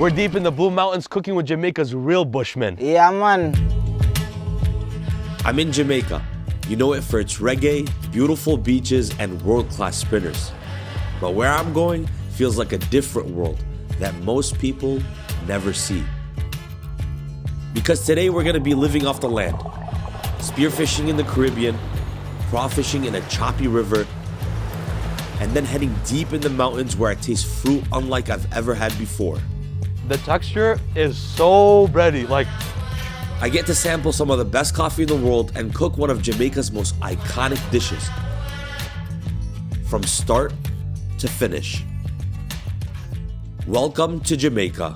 We're deep in the Blue Mountains cooking with Jamaica's real Bushmen. Yeah, man. I'm in Jamaica. You know it for its reggae, beautiful beaches, and world-class spinners. But where I'm going feels like a different world that most people never see. Because today we're going to be living off the land, spearfishing in the Caribbean, crawfishing in a choppy river, and then heading deep in the mountains where I taste fruit unlike I've ever had before. The texture is so bready, like I get to sample some of the best coffee in the world and cook one of Jamaica's most iconic dishes. From start to finish. Welcome to Jamaica.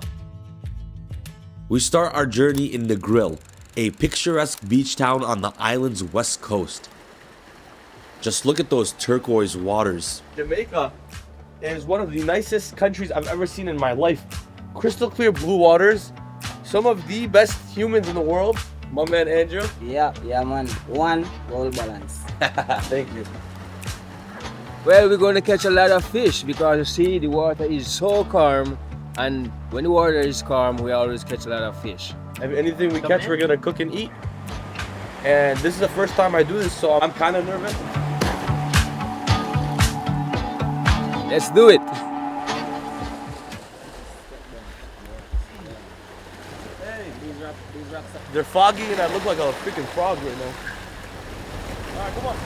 We start our journey in Negril, a picturesque beach town on the island's west coast. Just look at those turquoise waters. Jamaica is one of the nicest countries I've ever seen in my life. Crystal clear blue waters, some of the best humans in the world. My man Andrew. Yeah, man. One, all balance. Thank you. Well, we're going to catch a lot of fish because you see the water is so calm, and when the water is calm, we always catch a lot of fish. If anything we catch, we're gonna cook and eat. And this is the first time I do this, so I'm kind of nervous. Let's do it. They're foggy and I look like a freaking frog right now. Alright, come on.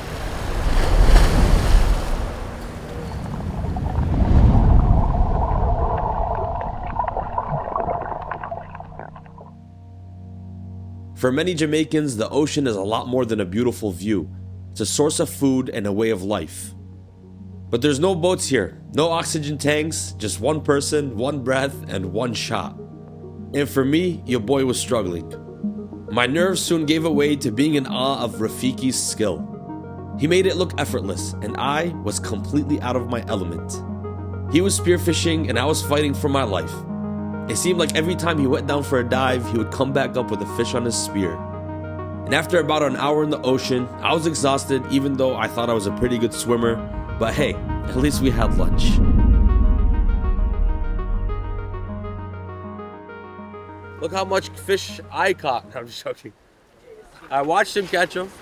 For many Jamaicans, the ocean is a lot more than a beautiful view. It's a source of food and a way of life. But there's no boats here, no oxygen tanks, just one person, one breath, and one shot. And for me, your boy was struggling. My nerves soon gave way to being in awe of Rafiki's skill. He made it look effortless, and I was completely out of my element. He was spearfishing, and I was fighting for my life. It seemed like every time he went down for a dive, he would come back up with a fish on his spear. And after about an hour in the ocean, I was exhausted, even though I thought I was a pretty good swimmer. But hey, at least we had lunch. Look how much fish I caught. I'm just joking. I watched him catch them.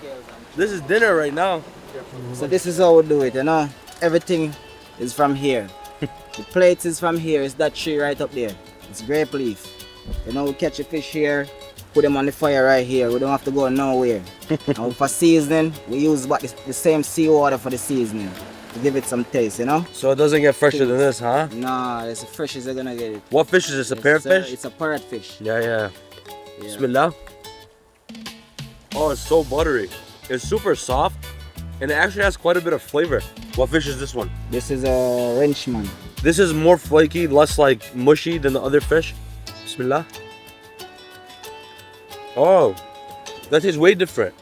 This is dinner right now. So this is how we do it, you know. Everything is from here. The plates is from here. It's that tree right up there. It's grape leaf. You know, we catch a fish here, put them on the fire right here. We don't have to go nowhere. And for seasoning, we use the same seawater for the seasoning to give it some taste, you know. So it doesn't get fresher than this, huh? Nah, it's the freshest you're gonna get it. What fish is this? A parrotfish? It's a parrotfish. Yeah. Bismillah. Oh, it's so buttery. It's super soft, and it actually has quite a bit of flavor. What fish is this one? This is a wrenchman. This is more flaky, less like mushy than the other fish. Bismillah. Oh, that tastes way different.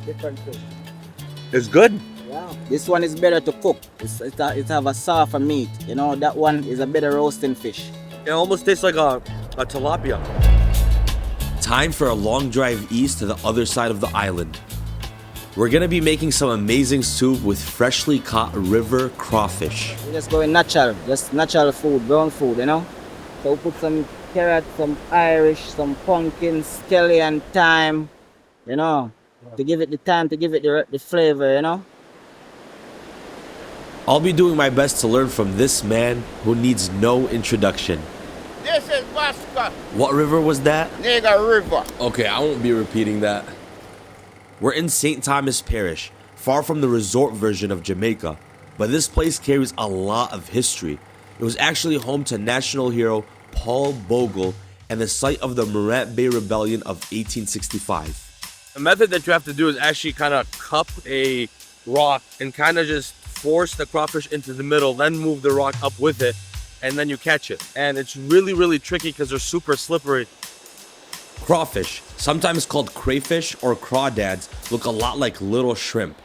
Different fish. It's good. Yeah. This one is better to cook. It have a softer meat. You know, that one is a better roasting fish. It almost tastes like a tilapia. Time for a long drive east to the other side of the island. We're gonna be making some amazing soup with freshly caught river crawfish. We just going natural, just natural food, brown food, you know. So we put some carrot, some Irish, some pumpkin, scallion, thyme, you know, to give it the time, to give it the flavor, you know. I'll be doing my best to learn from this man who needs no introduction. This is Vasca, What river was that? Negril River. Okay, I won't be repeating that. We're in St. Thomas Parish, far from the resort version of Jamaica, but this place carries a lot of history. It was actually home to national hero Paul Bogle and the site of the Morant Bay Rebellion of 1865. The method that you have to do is actually kind of cup a rock and kind of just force the crawfish into the middle, then move the rock up with it, and then you catch it. And it's really, really tricky because they're super slippery. Crawfish, sometimes called crayfish or crawdads, look a lot like little shrimp.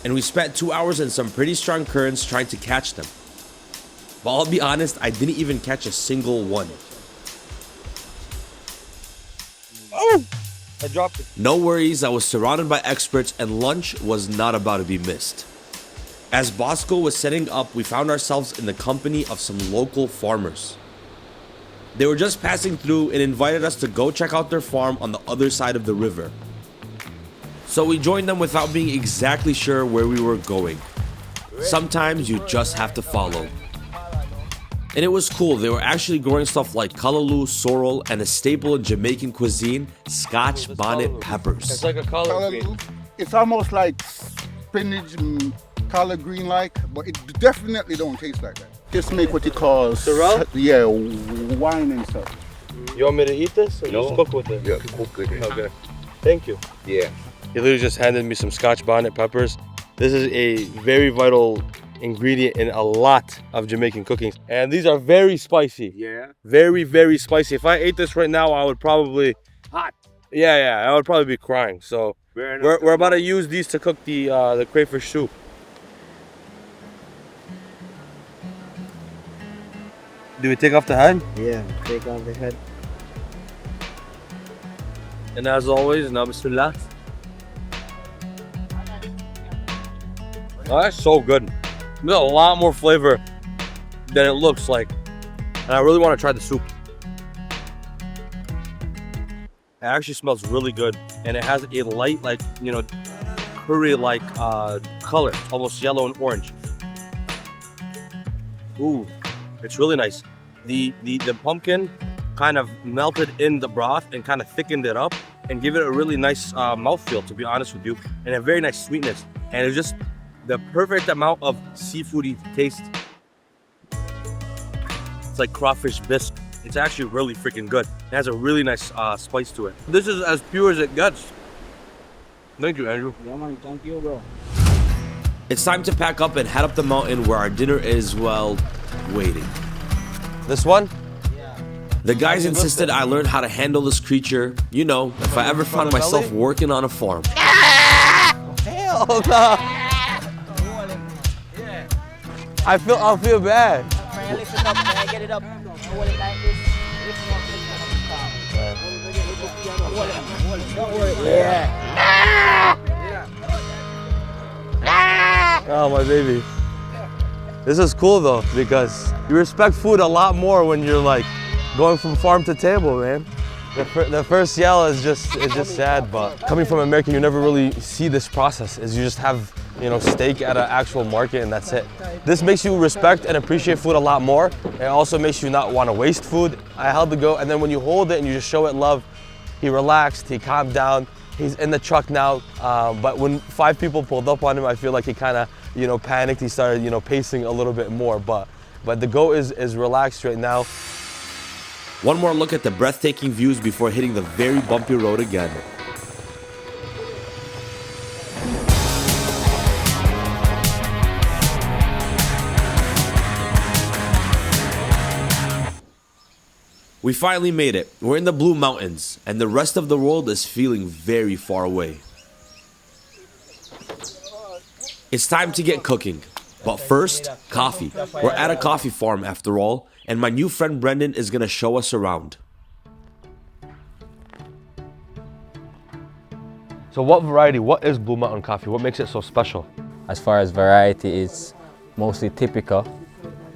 And we spent 2 hours in some pretty strong currents trying to catch them. But I'll be honest, I didn't even catch a single one. Oh! I dropped it. No worries, I was surrounded by experts and lunch was not about to be missed. As Bosco was setting up, we found ourselves in the company of some local farmers. They were just passing through and invited us to go check out their farm on the other side of the river. So we joined them without being exactly sure where we were going. Sometimes you just have to follow. And it was cool. They were actually growing stuff like callaloo, sorrel, and a staple in Jamaican cuisine, Scotch bonnet peppers. It's like a collard green. It's almost like spinach and collard green like, but it definitely don't taste like that. Just make what you call Sorrel? Yeah, wine and stuff. You want me to eat this or just cook with it? Yeah, cook with it. Okay. Thank you. Yeah. He literally just handed me some Scotch bonnet peppers. This is a very vital ingredient in a lot of Jamaican cooking. And these are very spicy. Yeah. Very, very spicy. If I ate this right now, I would probably... Hot. Yeah, I would probably be crying. So we're about to use these to cook the crayfish soup. Do we take off the head? Yeah, take off the head. And as always, now bismillah. Oh, that's so good. There's a lot more flavor than it looks like. And I really want to try the soup. It actually smells really good. And it has a light, like, you know, curry-like color, almost yellow and orange. Ooh, it's really nice. The pumpkin kind of melted in the broth and kind of thickened it up and give it a really nice mouthfeel, to be honest with you, and a very nice sweetness. And it's just the perfect amount of seafoody taste. It's like crawfish bisque. It's actually really freaking good. It has a really nice spice to it. This is as pure as it gets. Thank you, Andrew. Yeah, man, thank you, bro. It's time to pack up and head up the mountain where our dinner is, well, waiting. This one? The guys insisted I learn how to handle this creature, you know, if I ever found myself working on a farm. Hell no! I'll feel bad. Man, listen up, man. Get it up. Hold it like this. Listen up, Hold it. Yeah. Oh, my baby. This is cool though, because you respect food a lot more when you're like going from farm to table, man. The first yell is just sad, but coming from America, you never really see this process. Is you just have, you know, steak at an actual market and that's it. This makes you respect and appreciate food a lot more. It also makes you not want to waste food. I held the goat, and then when you hold it and you just show it love, he relaxed, he calmed down. He's in the truck now, but when 5 people pulled up on him, I feel like he kind of, you know, panicked. He started, you know, pacing a little bit more, but the goat is relaxed right now. One more look at the breathtaking views before hitting the very bumpy road again. We finally made it. We're in the Blue Mountains, and the rest of the world is feeling very far away. It's time to get cooking. But first, coffee. We're at a coffee farm after all, and my new friend Brendan is gonna show us around. So what is Blue Mountain Coffee? What makes it so special? As far as variety, it's mostly typical,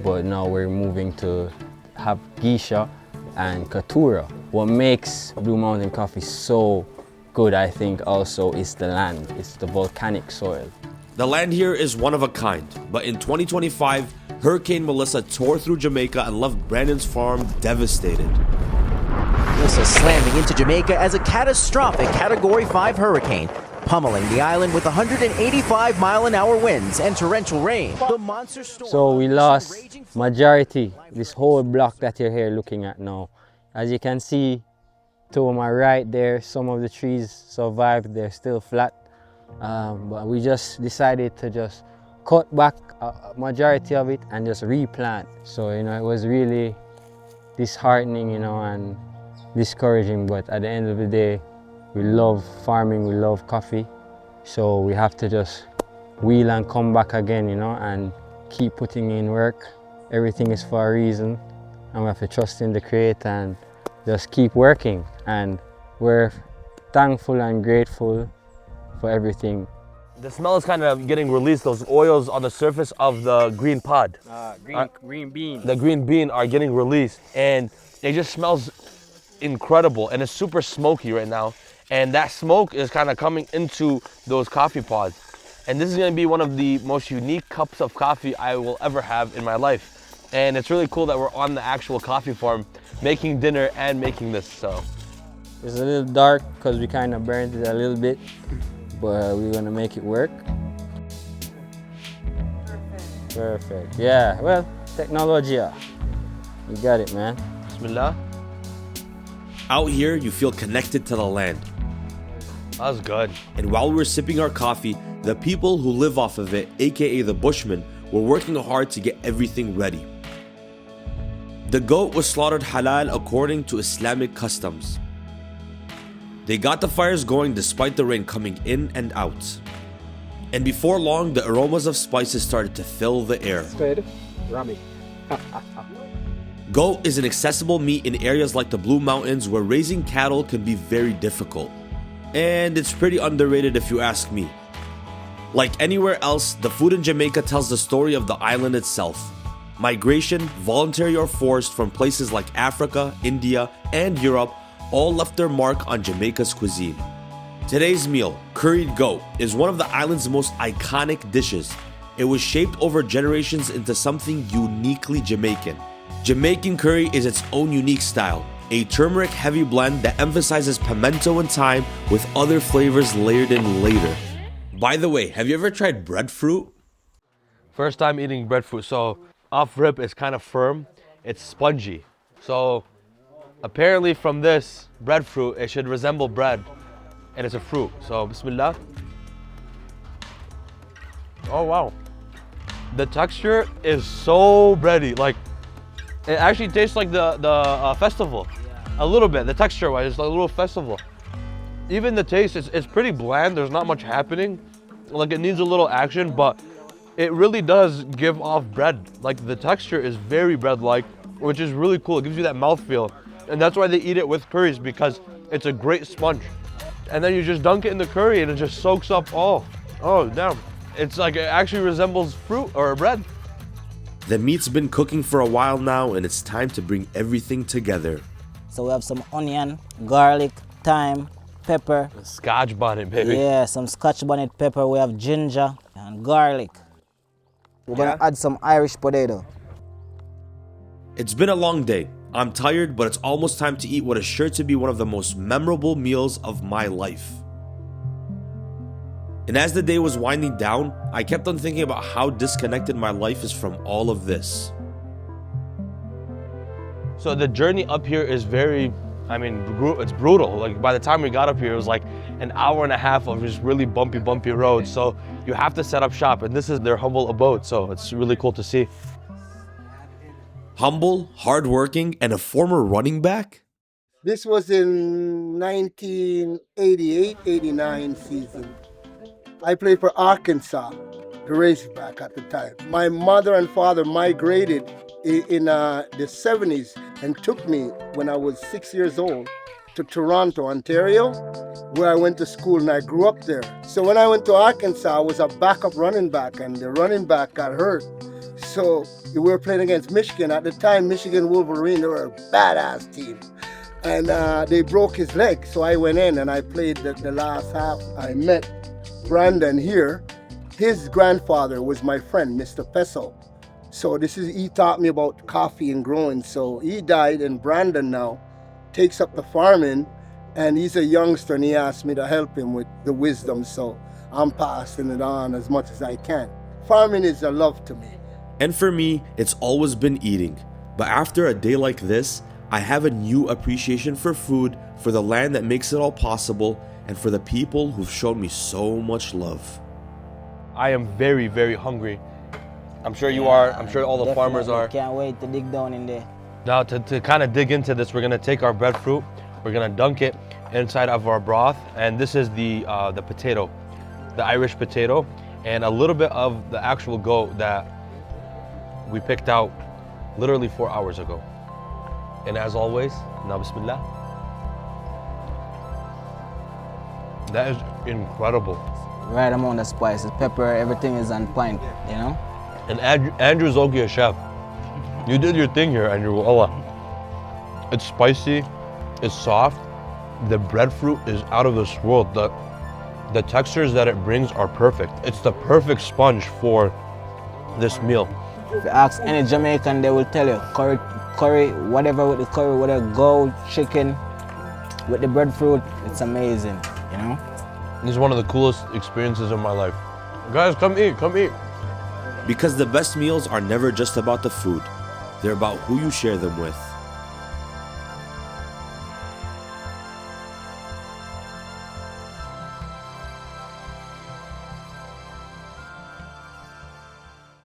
but now we're moving to have geisha and katura. What makes Blue Mountain Coffee so good, I think, also is the land. It's the volcanic soil. The land here is one of a kind, but in 2025, Hurricane Melissa tore through Jamaica and left Brandon's farm devastated. Melissa slamming into Jamaica as a catastrophic Category 5 hurricane, pummeling the island with 185-mile-an-hour winds and torrential rain. The monster storm. So we lost majority, this whole block that you're here looking at now. As you can see to my right there, some of the trees survived, they're still flat. But we just decided to just cut back a majority of it and just replant. So, you know, it was really disheartening, you know, and discouraging, but at the end of the day, we love farming, we love coffee. So we have to just wheel and come back again, you know, and keep putting in work. Everything is for a reason, and we have to trust in the Creator and just keep working. And we're thankful and grateful for everything. The smell is kind of getting released. Those oils on the surface of the green pod. Green bean. The green bean are getting released. And it just smells incredible, and it's super smoky right now. And that smoke is kind of coming into those coffee pods. And this is gonna be one of the most unique cups of coffee I will ever have in my life. And it's really cool that we're on the actual coffee farm, making dinner and making this, so. It's a little dark because we kind of burned it a little bit, but we're gonna make it work. Perfect. Yeah, well, technology. You got it, man. Bismillah. Out here, you feel connected to the land. That was good. And while we were sipping our coffee, the people who live off of it, aka the Bushmen, were working hard to get everything ready. The goat was slaughtered halal according to Islamic customs. They got the fires going despite the rain coming in and out. And before long, the aromas of spices started to fill the air. Goat is an accessible meat in areas like the Blue Mountains where raising cattle can be very difficult. And it's pretty underrated if you ask me. Like anywhere else, the food in Jamaica tells the story of the island itself. Migration, voluntary or forced, from places like Africa, India, and Europe all left their mark on Jamaica's cuisine. Today's meal, curried goat, is one of the island's most iconic dishes. It was shaped over generations into something uniquely Jamaican. Jamaican curry is its own unique style, a turmeric-heavy blend that emphasizes pimento and thyme with other flavors layered in later. By the way, have you ever tried breadfruit? First time eating breadfruit, so off rip it's kind of firm, it's spongy. So apparently from this breadfruit, it should resemble bread, and it's a fruit. So bismillah. Oh wow. The texture is so bready, like it actually tastes like the festival. A little bit, the texture wise, it's like a little festival. Even the taste, it's pretty bland, there's not much happening. Like it needs a little action, but it really does give off bread. Like the texture is very bread-like, which is really cool. It gives you that mouthfeel. And that's why they eat it with curries, because it's a great sponge. And then you just dunk it in the curry and it just soaks up all. Oh, damn. It's like, it actually resembles fruit or bread. The meat's been cooking for a while now, and it's time to bring everything together. So we have some onion, garlic, thyme, pepper. Scotch bonnet, baby. Yeah, some scotch bonnet pepper. We have ginger and garlic. We're gonna add some Irish potato. It's been a long day. I'm tired, but it's almost time to eat what is sure to be one of the most memorable meals of my life. And as the day was winding down, I kept on thinking about how disconnected my life is from all of this. So the journey up here is very, it's brutal. Like by the time we got up here, it was like an hour and a half of just really bumpy roads. So you have to set up shop, and this is their humble abode. So it's really cool to see. Humble, hardworking, and a former running back? This was in 1988-89 season. I played for Arkansas, the Razorback at the time. My mother and father migrated in the 70s and took me when I was 6 years old to Toronto, Ontario, where I went to school, and I grew up there. So when I went to Arkansas, I was a backup running back, and the running back got hurt. So we were playing against Michigan. At the time, Michigan Wolverine, they were a badass team. And they broke his leg, so I went in and I played the last half. I met Brandon here. His grandfather was my friend, Mr. Pesso. So he taught me about coffee and growing. So he died, and Brandon now takes up the farming, and he's a youngster, and he asked me to help him with the wisdom. So I'm passing it on as much as I can. Farming is a love to me. And for me, it's always been eating. But after a day like this, I have a new appreciation for food, for the land that makes it all possible, and for the people who've shown me so much love. I am very, very hungry. I'm sure you are. I'm sure all the farmers are. Can't wait to dig down in there. Now to kind of dig into this, we're gonna take our breadfruit, we're gonna dunk it inside of our broth, and this is the potato, the Irish potato, and a little bit of the actual goat that we picked out literally 4 hours ago. And as always, now bismillah. That is incredible. Right amount of spices, pepper, everything is on point, you know? And Andrew's okay, a chef. You did your thing here, Andrew. Allah. It's spicy, it's soft. The breadfruit is out of this world. The textures that it brings are perfect. It's the perfect sponge for this meal. If you ask any Jamaican, they will tell you curry, whatever with the curry, whether goat, chicken, with the breadfruit, it's amazing, you know? This is one of the coolest experiences of my life. Guys, come eat, come eat. Because the best meals are never just about the food, they're about who you share them with.